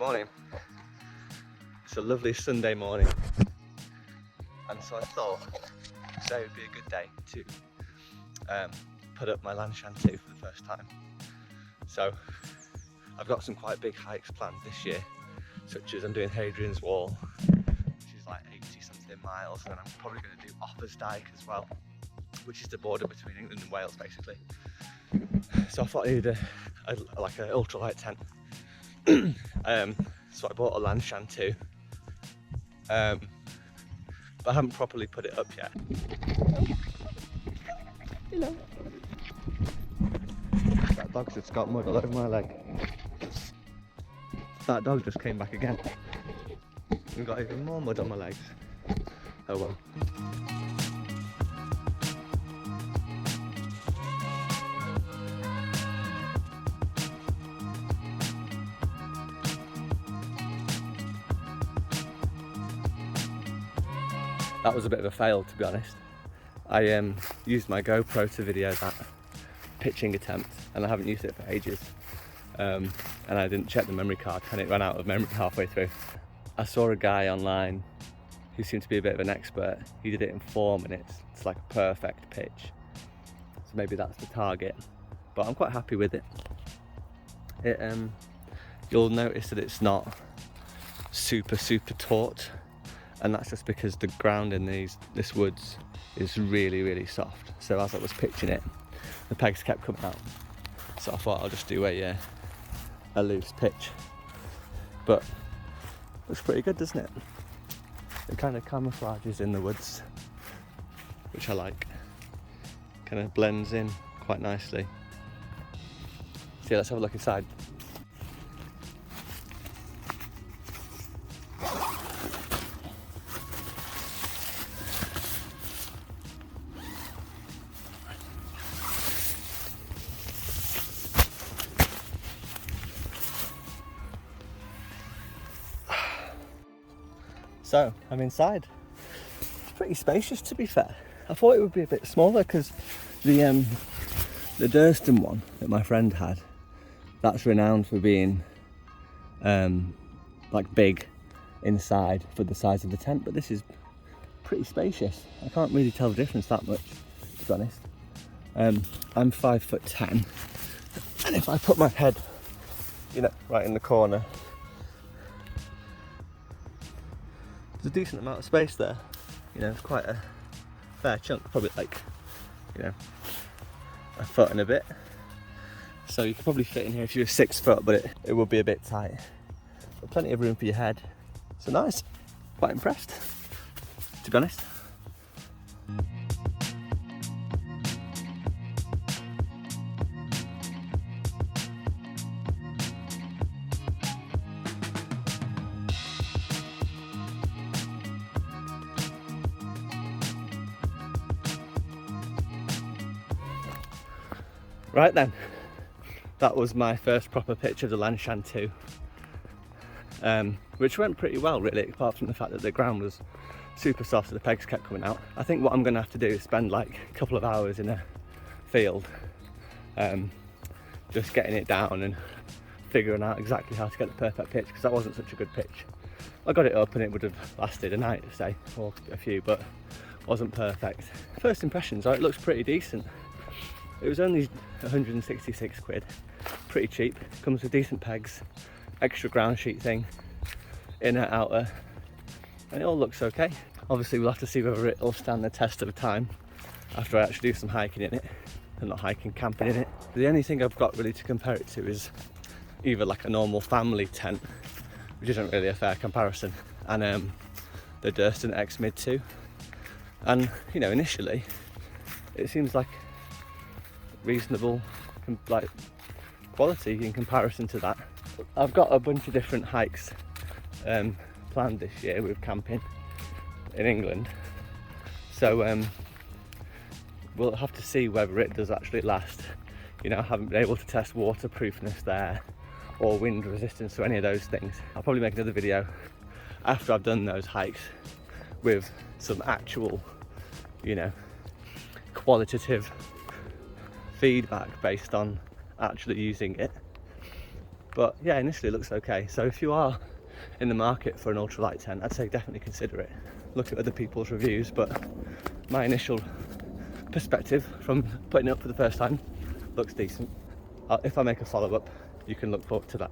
Morning. It's a lovely Sunday morning, and so I thought today would be a good day to put up my Lanshan 2 for the first time. So I've got some quite big hikes planned this year, such as I'm doing Hadrien's Wall, which is like 80 something miles, and I'm probably going to do Offa's Dkye as well, which is the border between England and Wales basically. So I thought I needed like an ultralight tent. So I bought a Lanshan 2, but I haven't properly put it up yet. Hello. That dog's just got mud all over my leg. That dog just came back again. We've got even more mud on my legs. Oh well. That was a bit of a fail, to be honest. I used my GoPro to video that pitching attempt, and I haven't used it for ages. And I didn't check the memory card, and it ran out of memory halfway through. I saw a guy online who seemed to be a bit of an expert. He did it in 4 minutes. It's like a perfect pitch. So maybe that's the target, but I'm quite happy with it. You'll notice that it's not super taut. And that's just because the ground in this woods is really soft. So as I was pitching it, the pegs kept coming out. So I thought I'll just do a loose pitch. But looks pretty good, doesn't it? It kind of camouflages in the woods, which I like. Kind of blends in quite nicely. So yeah, let's have a look inside. So I'm inside. It's pretty spacious, to be fair. I thought it would be a bit smaller because the Durston one that my friend had, that's renowned for being like big inside for the size of the tent, but this is pretty spacious. I can't really tell the difference that much, to be honest. I'm 5'10", and if I put my head, right in the corner, there's a decent amount of space there. It's quite a fair chunk, probably like, a foot and a bit. So you could probably fit in here if you were 6 foot, but it would be a bit tight. But plenty of room for your head. So nice, quite impressed, to be honest. Right then, that was my first proper pitch of the Lanshan 2, which went pretty well really, apart from the fact that the ground was super soft so the pegs kept coming out. I think what I'm going to have to do is spend like a couple of hours in a field, just getting it down and figuring out exactly how to get the perfect pitch, because that wasn't such a good pitch. I got it up and it would have lasted a night, say, or a few, but wasn't perfect. First impressions are it looks pretty decent. It was only 166 quid, pretty cheap, comes with decent pegs, extra ground sheet thing, inner, outer, and it all looks okay. Obviously we'll have to see whether it'll stand the test of time after I actually do some hiking in it, and not hiking, camping in it. The only thing I've got really to compare it to is either like a normal family tent, which isn't really a fair comparison, and the Durston X Mid 2. And initially it seems like reasonable like quality in comparison to that. I've got a bunch of different hikes planned this year with camping in England, so we'll have to see whether it does actually last. I haven't been able to test waterproofness there or wind resistance or any of those things. I'll probably make another video after I've done those hikes with some actual qualitative feedback based on actually using it. But yeah, initially it looks okay. So if you are in the market for an ultralight tent, I'd say definitely consider it. Look at other people's reviews, but my initial perspective from putting it up for the first time looks decent. If I make a follow-up, you can look forward to that.